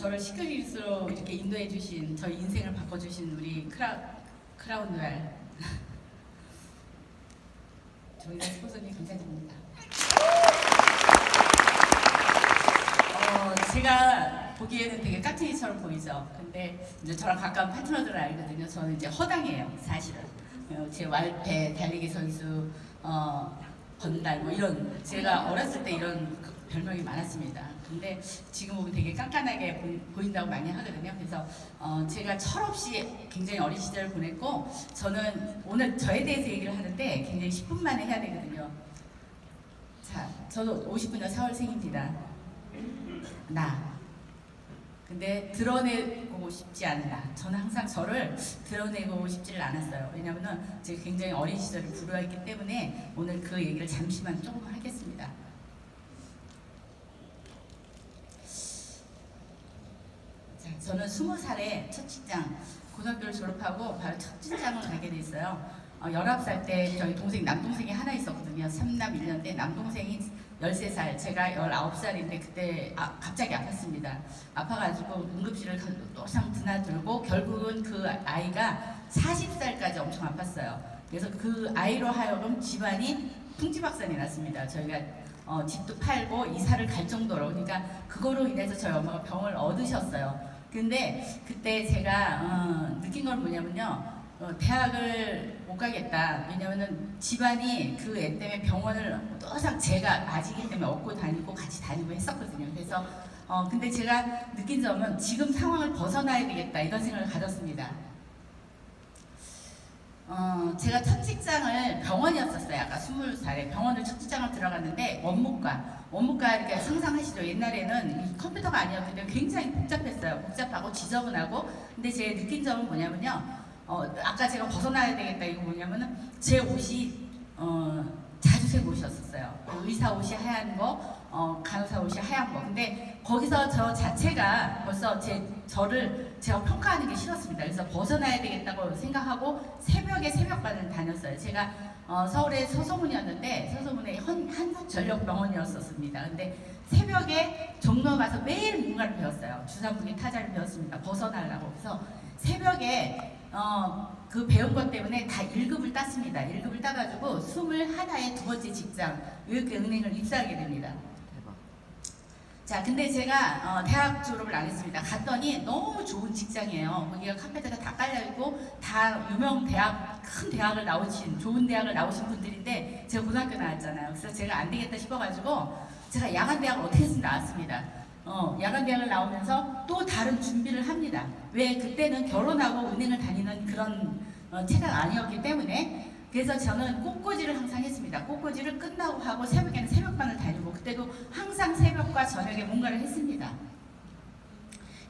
저를 시크릿으로 이렇게 인도해 주신, 저희 인생을 바꿔주신 우리 크라운 로얄 저희가 스폰서님 감사드립니다. 제가 보기에는 되게 깍쟁이처럼 보이죠. 근데 이제 저랑 가까운 파트너들을 알거든요. 저는 이제 허당이에요, 사실은. 제 왈패, 달리기 선수, 건달 뭐 이런, 제가 어렸을 때 이런 별명이 많았습니다. 근데 지금 보면 되게 깐깐하게 보인다고 많이 하거든요. 그래서 제가 철없이 굉장히 어린 시절을 보냈고, 저는 오늘 저에 대해서 얘기를 하는데 굉장히 10분 만에 해야 되거든요. 자, 저도 59년 4월생입니다. 나. 근데 드러내고 싶지 않은 나. 저는 항상 저를 드러내고 싶지를 않았어요. 왜냐면은 제가 굉장히 어린 시절을 불우했기 때문에 오늘 그 얘기를 잠시만 조금 하겠습니다. 자, 저는 20살에 첫 직장, 고등학교를 졸업하고 바로 첫 직장을 가게 됐어요. 19살 때 저희 동생, 남동생이 하나 있었거든요. 3남 1년대 남동생이 13살, 제가 19살인데 그때 갑자기 아팠습니다. 아파가지고 응급실을 또상 드나들고 결국은 그 아이가 40살까지 엄청 아팠어요. 그래서 그 아이로 하여금 집안이 풍지박산이 났습니다. 저희가 집도 팔고 이사를 갈 정도로. 그러니까 그거로 인해서 저희 엄마가 병을 얻으셨어요. 근데 그때 제가 느낀 건 뭐냐면요. 대학을 못 가겠다. 왜냐면은 집안이 그 애 때문에 병원을 항상 제가 아직이기 때문에 얻고 다니고 같이 다니고 했었거든요. 그래서 근데 제가 느낀 점은 지금 상황을 벗어나야 되겠다, 이런 생각을 가졌습니다. 제가 첫 직장을 병원이었었어요. 아까 20살에 병원을 첫 직장을 들어갔는데 원무과 이렇게 상상하시죠? 옛날에는 컴퓨터가 아니었기 때문에 굉장히 복잡했어요. 복잡하고 지저분하고. 근데 제 느낀 점은 뭐냐면요. 아까 제가 벗어나야 되겠다, 이거 뭐냐면은 제 옷이 자주색 옷이었어요. 의사 옷이 하얀 거, 간호사 옷이 하얀 거. 근데 거기서 저 자체가 벌써 저를 제가 평가하는 게 싫었습니다. 그래서 벗어나야 되겠다고 생각하고 새벽에 새벽반을 다녔어요. 제가 서울의 서소문이었는데 서소문의 한국전력병원이었었습니다. 근데 새벽에 종로 가서 매일 뭔가를 배웠어요. 주사무기 타자를 배웠습니다. 벗어나려고. 그래서 새벽에 그 배운 것 때문에 다 1급을 땄습니다. 1급을 따가지고 21에 두 번째 직장 이렇게 은행을 입사하게 됩니다. 대박. 자, 근데 제가 대학 졸업을 안 했습니다. 갔더니 너무 좋은 직장이에요. 거기가 카페트가 다 깔려있고 다 유명 대학, 큰 대학을 나오신, 좋은 대학을 나오신 분들인데 제가 고등학교 나왔잖아요. 그래서 제가 안 되겠다 싶어가지고 제가 야간대학을 어떻게든 나왔습니다. 야간대학을 나오면서 또 다른 준비를 합니다. 왜? 그때는 결혼하고 은행을 다니는 그런 체가 아니었기 때문에. 그래서 저는 꽃꽂이를 항상 했습니다. 꽃꽂이를 끝나고 하고 새벽에는 새벽반을 다니고 그때도 항상 새벽과 저녁에 뭔가를 했습니다.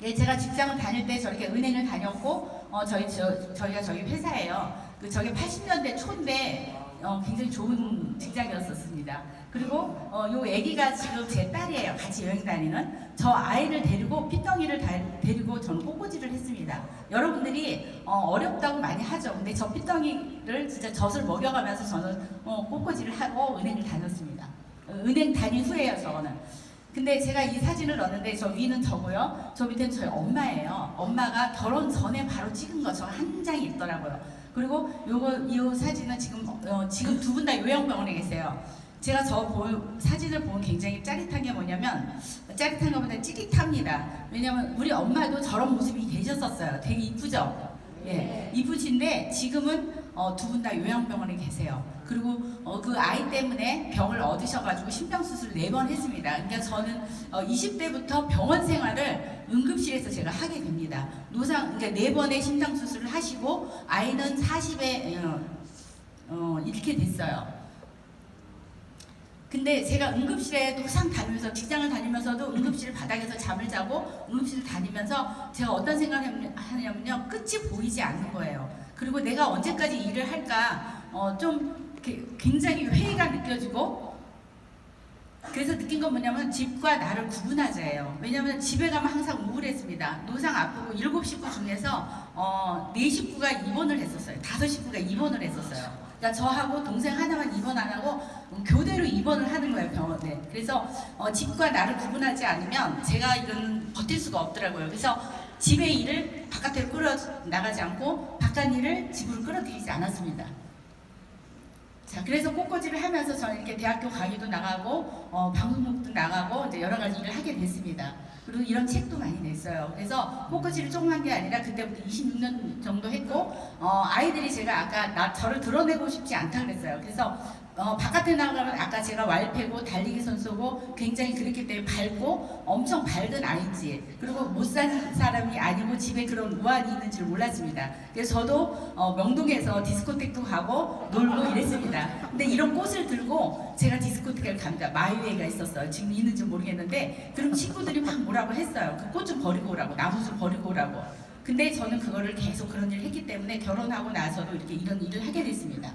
예, 제가 직장을 다닐 때 저렇게 은행을 다녔고 저희가 저희 회사예요. 저게 80년대 초인데 굉장히 좋은 직장이었었습니다. 그리고 요 애기가 지금 제 딸이에요. 같이 여행 다니는. 저 아이를 데리고 핏덩이를 데리고 저는 꽃꽂이를 했습니다. 여러분들이 어렵다고 많이 하죠. 근데 저 핏덩이를 진짜 젖을 먹여가면서 저는 꽃꽂이를 하고 은행을 다녔습니다. 은행 다닌 후에요, 저거는. 근데 제가 이 사진을 넣었는데 저 위는 저고요. 저 밑에는 저희 엄마예요. 엄마가 결혼 전에 바로 찍은 거 저 한 장이 있더라고요. 그리고 이 사진은 지금 두 분 다 요양병원에 계세요. 제가 사진을 보면 굉장히 짜릿한 게 뭐냐면, 짜릿한 것보다 찌릿합니다. 왜냐면 우리 엄마도 저런 모습이 되셨었어요. 되게 이쁘죠? 예, 이쁘신데 지금은 두 분 다 요양병원에 계세요. 그리고 그 아이 때문에 병을 얻으셔가지고 심장수술을 4번 했습니다. 그러니까 저는 20대부터 병원 생활을 응급실에서 제가 하게 됩니다. 그러니까 4번의 심장수술을 하시고 아이는 40에 이렇게 됐어요. 근데 제가 응급실에 항상 다니면서, 직장을 다니면서도 응급실 바닥에서 잠을 자고 응급실을 다니면서 제가 어떤 생각을 하냐면요, 끝이 보이지 않는 거예요. 그리고 내가 언제까지 일을 할까 좀 굉장히 회의가 느껴지고, 그래서 느낀 건 뭐냐면 집과 나를 구분하자예요. 왜냐면 집에 가면 항상 우울했습니다. 노상 아프고 7식구 중에서 4식구가 입원을 했었어요. 5식구가 입원을 했었어요. 그러니까 저하고 동생 하나만 입원 안 하고 교대로 입원을 하는 거예요, 병원에. 그래서 집과 나를 구분하지 않으면 제가 이건 버틸 수가 없더라고요. 그래서 집의 일을 바깥으로 끌어 나가지 않고 바깥 일을 집으로 끌어들이지 않았습니다. 자, 그래서 꽃꽂이를 하면서 저는 이렇게 대학교 강의도 나가고 방송국도 나가고 이제 여러 가지 일을 하게 됐습니다. 그리고 이런 책도 많이 냈어요. 그래서 꽃꽂이를 조금 한 게 아니라 그때부터 26년 정도 했고 아이들이 제가 아까 저를 드러내고 싶지 않다 그랬어요. 그래서 바깥에 나가면 아까 제가 왈패고 달리기 선수고 굉장히 그랬기 때문에 밝고 엄청 밝은 아이지, 그리고 못 사는 사람이 아니고 집에 그런 우환이 있는 줄 몰랐습니다. 그래서 저도 명동에서 디스코텍도 가고 놀고 이랬습니다. 근데 이런 꽃을 들고 제가 디스코텍을 갑니다. 마이웨이가 있었어요. 지금 있는지 모르겠는데 그럼 친구들이 막 뭐라고 했어요. 그 꽃 좀 버리고 오라고, 나무술 버리고 오라고. 근데 저는 그거를 계속 그런 일을 했기 때문에 결혼하고 나서도 이렇게 이런 일을 하게 됐습니다.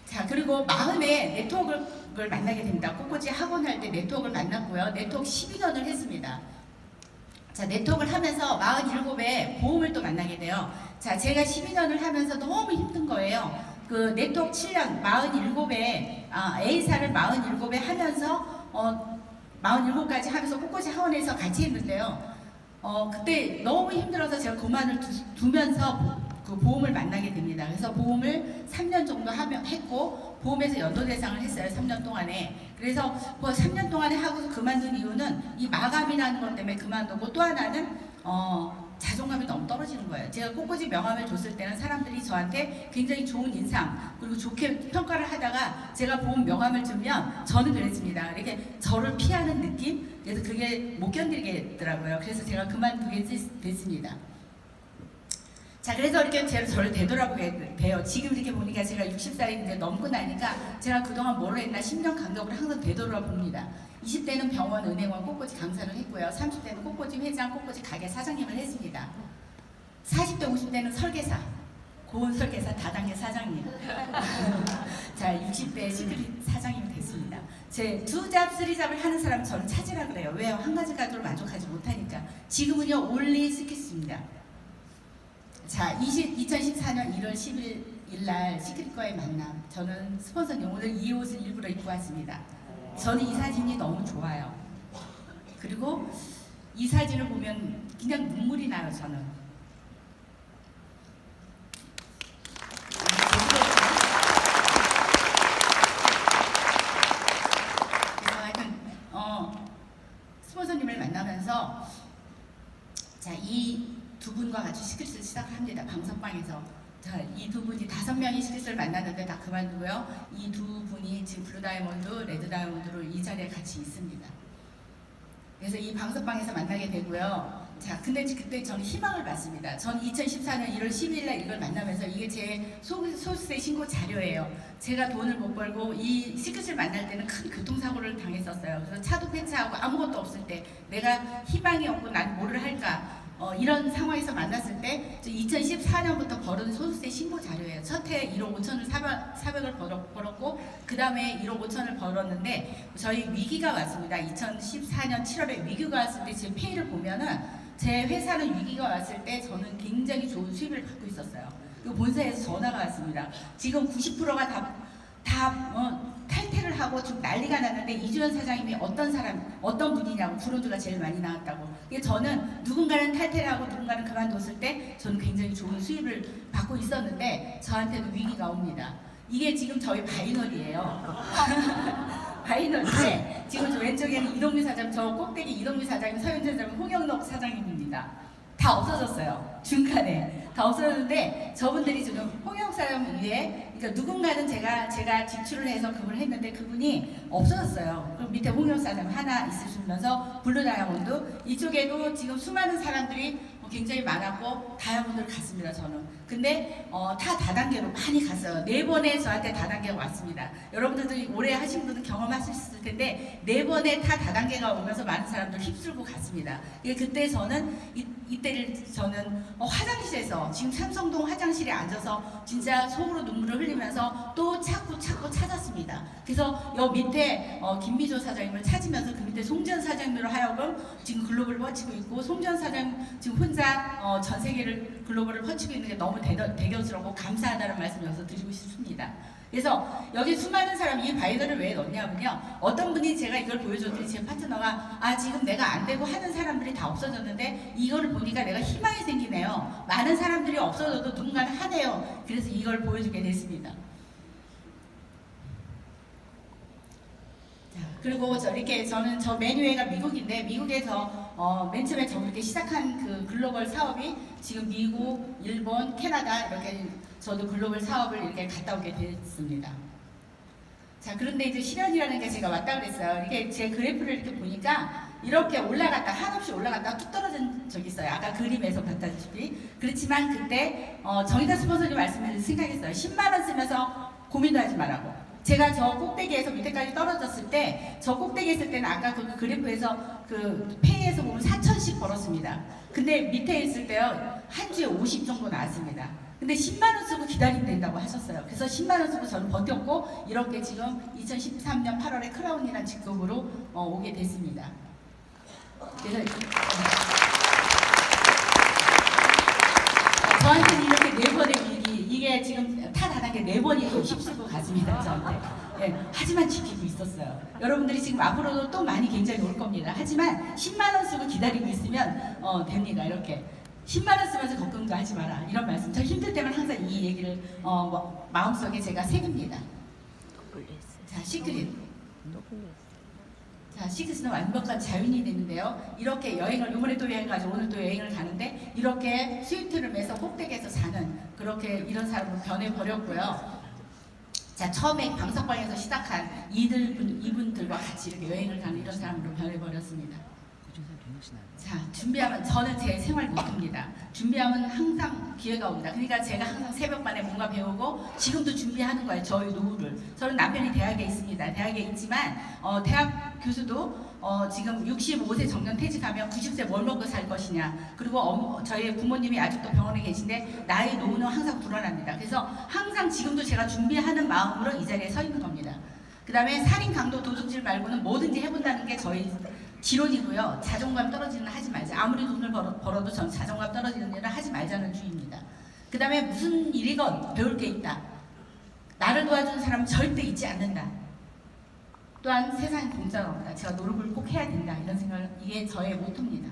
자, 그리고 마흔에 네트워크를 만나게 됩니다. 꽃꽂이 학원 할 때 네트워크를 만났고요. 네트워크 12년을 했습니다. 자, 네트워크를 하면서 47에 보험을 또 만나게 돼요. 자, 제가 12년을 하면서 너무 힘든 거예요. 그 네트워크 7년, 47에, A사를 47에 하면서, 47까지 하면서 꽃꽂이 학원에서 같이 했는데요. 그때 너무 힘들어서 제가 그만을 두면서 그 보험을 만나게 됩니다. 그래서 보험을 3년 정도 했고 보험에서 연도대상을 했어요. 3년 동안에. 그래서 그 3년 동안에 하고서 그만둔 이유는 이 마감이라는 것 때문에 그만두고, 또 하나는 자존감이 너무 떨어지는 거예요. 제가 꽃꽂이 명함을 줬을 때는 사람들이 저한테 굉장히 좋은 인상 그리고 좋게 평가를 하다가 제가 보험 명함을 주면 저는 그랬습니다. 이렇게 저를 피하는 느낌? 그래서 그게 못 견디겠더라고요. 그래서 제가 그만두게 됐습니다. 자, 그래서 이렇게 저를 되돌아보게 돼요. 지금 이렇게 보니까 제가 60살이 이제 넘고 나니까 제가 그동안 뭘 했나 10년 간격으로 항상 되돌아봅니다. 20대는 병원, 은행원, 꽃꽂이 강사를 했고요. 30대는 꽃꽂이 회장, 꽃꽂이 가게 사장님을 했습니다. 40대, 50대는 설계사, 고은 설계사 다단계 사장님. 자, 60대 시크릿 사장님이 됐습니다. 제 2잡, 3잡을 하는 사람 저는 찾으라 그래요. 왜요? 한 가지 가지로 만족하지 못하니까. 지금은요, 올리 스키스입니다. 자, 2014년 1월 10일 날 시크릿과의 만남. 저는 스폰서님 오늘 이 옷을 일부러 입고 왔습니다. 저는 이 사진이 너무 좋아요. 그리고 이 사진을 보면 그냥 눈물이 나요, 저는. 그래서 하여튼 스폰서님을 만나면서 자, 이 두 분과 같이 시크릿을 시작을 합니다. 방석방에서. 자, 이 두 분이 5명이 시크릿을 만났는데 다 그만두고요. 이 두 분이 지금 블루 다이아몬드, 레드 다이아몬드로 이 자리에 같이 있습니다. 그래서 이 방석방에서 만나게 되고요. 자, 근데 그때 저는 희망을 받습니다. 전 2014년 1월 10일 날 이걸 만나면서 이게 제 소수세 신고 자료예요. 제가 돈을 못 벌고 이 시크릿을 만날 때는 큰 교통사고를 당했었어요. 그래서 차도 폐차하고 아무것도 없을 때 내가 희망이 없고 난 뭐를 할까? 이런 상황에서 만났을 때 2014년부터 벌은 소수세 신고 자료예요. 첫 해 1억 5천을 400을 벌었고 그 다음에 1억 5천을 벌었는데 저희 위기가 왔습니다. 2014년 7월에 위기가 왔을 때 제 페이를 보면은 제 회사는 위기가 왔을 때 저는 굉장히 좋은 수입을 받고 있었어요. 그 본사에서 전화가 왔습니다. 지금 90%가 다 탈퇴를 하고 지금 난리가 났는데 이주연 사장님이 어떤 분이냐고 브론즈가 제일 많이 나왔다고. 저는 누군가는 탈퇴를 하고 누군가는 그만뒀을 때 저는 굉장히 좋은 수입을 받고 있었는데 저한테도 위기가 옵니다. 이게 지금 저희 바이널이에요. 바이널인데 지금 저 왼쪽에는 이동규 사장, 저 꼭대기 이동규 사장님, 서윤재 사장님, 홍영록 사장님입니다. 다 없어졌어요. 중간에 다 없어졌는데 저분들이 지금 홍영 사장 위에, 그러니까 누군가는 제가 지출을 해서 그걸 했는데 그분이 없어졌어요. 그럼 밑에 홍영 사장 하나 있으시면서 블루 다이아몬드 이쪽에도 지금 수많은 사람들이 굉장히 많았고 다이아몬드를 갔습니다. 저는. 근데 다 다단계로 많이 갔어요. 4번에 저한테 다단계가 왔습니다. 여러분들도 오래 하신 분은 경험하셨을 텐데 4번에 다 다단계가 오면서 많은 사람들 휩쓸고 갔습니다. 그때 저는 이때를 저는 화장실에서 지금 삼성동 화장실에 앉아서 진짜 속으로 눈물을 흘리면서 또 찾고 찾았습니다. 그래서 여 밑에 김미조 사장님을 찾으면서 그 밑에 송지연 사장님으로 하여금 지금 글로벌을 펼치고 있고, 송지연 사장 지금 혼자 전 세계를 글로벌을 펼치고 있는 게 너무 대견스럽고 감사하다는 말씀 여기서 드리고 싶습니다. 그래서 여기 수많은 사람이 이 바이더를 왜 넣냐면요, 어떤 분이 제가 이걸 보여줬더니 제 파트너가 지금 내가 안 되고 하는 사람들이 다 없어졌는데 이거를 보니까 내가 희망이 생기네요. 많은 사람들이 없어져도 누군가는 하네요. 그래서 이걸 보여주게 됐습니다. 그리고 저는 저 메뉴회가 미국인데, 미국에서 맨 처음에 저렇게 시작한 그 글로벌 사업이 지금 미국, 일본, 캐나다 이렇게 저도 글로벌 사업을 이렇게 갔다 오게 됐습니다. 자, 그런데 이제 실현이라는 게 제가 왔다 그랬어요. 이렇게 제 그래프를 이렇게 보니까 이렇게 올라갔다 한없이 올라갔다 뚝 떨어진 적이 있어요. 아까 그림에서 봤다시피. 그렇지만 그때 정의다 스폰서님 말씀을 생각했어요. 10만 원 쓰면서 고민도 하지 말라고. 제가 저 꼭대기에서 밑에까지 떨어졌을 때, 저 꼭대기에 있을 때는 아까 그 그래프에서 그 페이에서 보면 4,000씩 벌었습니다. 근데 밑에 있을 때요, 한 주에 50 정도 나왔습니다. 근데 10만 원 쓰고 기다리면 된다고 하셨어요. 그래서 10만 원 쓰고 저는 버텼고, 이렇게 지금 2013년 8월에 크라운이라는 직급으로 오게 됐습니다. 그래서 저한테는 이렇게 4번의 위기, 이게 지금 타 다단계 4번이 휩쓸고 갔습니다, 저한테. 예, 하지만 지키고 있었어요. 여러분들이 지금 앞으로도 또 많이 굉장히 올 겁니다. 하지만 10만 원 쓰고 기다리고 있으면 됩니다. 이렇게 10만 원 쓰면서 걱정도 하지 마라, 이런 말씀. 저 힘들 때만 항상 이 얘기를 마음속에 제가 새깁니다. 자, 시크릿. 자, 시크릿은 완벽한 자윤이 되는데요. 이렇게 여행을, 이번에 또 여행 가죠. 오늘 또 여행을 가는데 이렇게 스위트를 매서 꼭대기에서 사는, 그렇게 이런 사람으로 변해버렸고요. 자, 처음에 방석방에서 시작한 이분들과 같이 이렇게 여행을 가는 이런 사람으로 변해버렸습니다. 자, 준비하면, 저는 제 생활 모토입니다. 준비하면 항상 기회가 옵니다. 그러니까 제가 항상 새벽반에 뭔가 배우고 지금도 준비하는 거예요. 저희 노후를. 저는 남편이 대학에 있습니다. 대학에 있지만 대학 교수도 지금 65세 정년 퇴직하면 90세 뭘 먹고 살 것이냐, 그리고 저희 부모님이 아직도 병원에 계신데 나의 노후는 항상 불안합니다. 그래서 항상 지금도 제가 준비하는 마음으로 이 자리에 서 있는 겁니다. 그 다음에 살인, 강도, 도둑질 말고는 뭐든지 해본다는 게 저희 지론이고요. 자존감 떨어지는 일 하지 말자. 아무리 돈을 벌어도 전 자존감 떨어지는 일을 하지 말자는 주의입니다. 그 다음에 무슨 일이건 배울 게 있다. 나를 도와주는 사람은 절대 잊지 않는다. 또한 세상이 공짜로 없다. 제가 노력을 꼭 해야 된다. 이런 생각을, 이게 저의 모토입니다.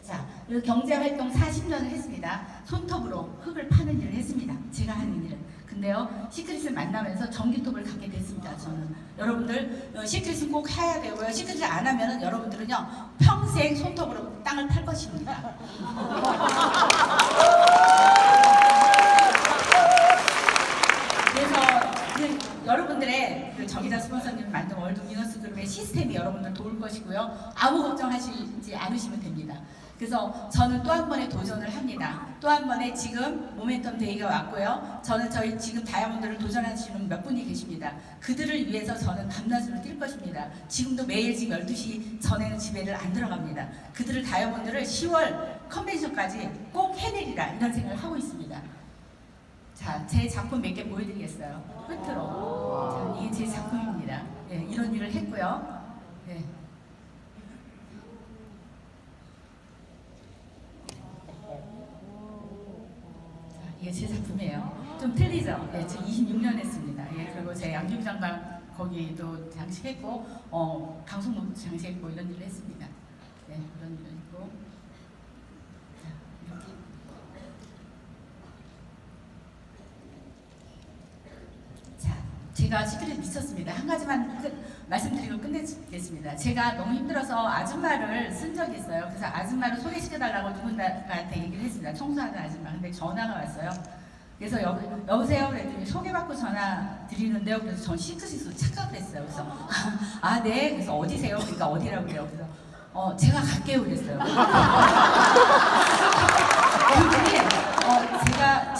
자, 그리고 경제활동 40년을 했습니다. 손톱으로 흙을 파는 일을 했습니다. 제가 하는 일은. 근데요, 시크릿을 만나면서 전기톱을 갖게 됐습니다. 저는 여러분들 시크릿은 꼭 해야 되고요. 시크릿을 안 하면은 여러분들은요 평생 손톱으로 땅을 팔 것입니다. 그래서 여러분들의 정의다 스폰서님 만든 월드 위너스 그룹의 시스템이 여러분들 도울 것이고요. 아무 걱정하시지 않으시면 됩니다. 그래서 저는 또 한 번의 도전을 합니다. 또 한 번의 지금 모멘텀 데이가 왔고요. 저는 저희 지금 다이아몬드를 도전하시는 몇 분이 계십니다. 그들을 위해서 저는 밤낮으로 뛸 것입니다. 지금도 매일 지금 12시 전에는 집에를 안 들어갑니다. 그들을 다이아몬드를 10월 컨벤션까지 꼭 해내리라, 이런 생각을 하고 있습니다. 자, 제 작품 몇 개 보여드리겠어요. 끝으로. 자, 이게 제 작품입니다. 네, 이런 일을 했고요. 네. 이게 제 작품이에요. 좀 틀리죠? 예, 저 26년 했습니다. 예, 그리고 제 양육장관 거기도 장식했고, 방송국도 장식했고, 이런 일을 했습니다. 네, 그런 일을 했고. 자, 이렇게. 자, 제가 시크릿 미쳤습니다. 한 가지만 말씀드리고 끝내겠습니다. 제가 너무 힘들어서 아줌마를 쓴 적이 있어요. 그래서 아줌마를 소개시켜달라고 누군가한테 얘기를 했습니다. 청소하는 아줌마. 근데 전화가 왔어요. 그래서 여보세요? 그랬더니 소개받고 전화 드리는데요. 그래서 전 시크릿으로 착각을 했어요. 그래서 아, 네. 그래서 어디세요? 그러니까 어디라고 그래요. 그래서 제가 갈게요. 그랬어요. 그분이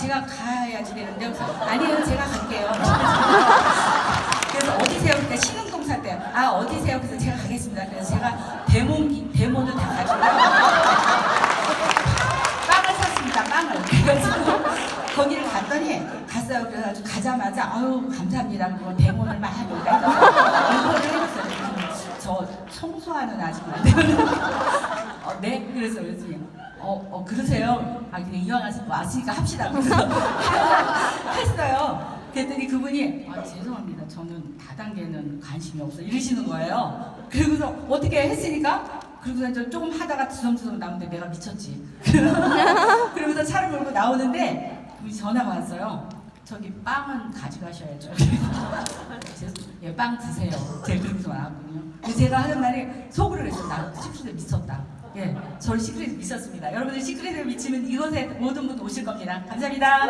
제가 가야지 되는데, 그래서 아니에요. 제가 갈게요. 그래서 어디세요? 그러니까 신흥공사 때, 아, 어디세요? 그래서 제가 가겠습니다. 그래서 제가 데모도 다 가지고 빵을 샀습니다. 빵을. 그래가지고 거기를 갔더니 갔어요. 그래가지고 가자마자 아유 감사합니다. 그거 대본을 막 이거를 해줬어요. 저 청소하는 아줌마인데. 네? 그래서 그랬더니 그러세요? 아 근데 이왕 왔으니까 합시다. 그래서 했어요. 그랬더니 그분이 죄송합니다. 저는 다단계는 관심이 없어 이러시는 거예요. 그리고서 어떻게 했으니까 그리고서 저 조금 하다가 두성두성 나오는데 내가 미쳤지. 그러면서 차를 몰고 나오는데 그분이 전화가 왔어요. 저기 빵은 가져가셔야죠. 예, 빵 드세요. 제가 그러면서 나왔거든요. 제가 하는 말에 속으로 그랬어요. 나 시크릿에 미쳤다. 예, 저는 시크릿에 미쳤습니다. 여러분들 시크릿에 미치면 이곳에 모든 분 오실 겁니다. 감사합니다.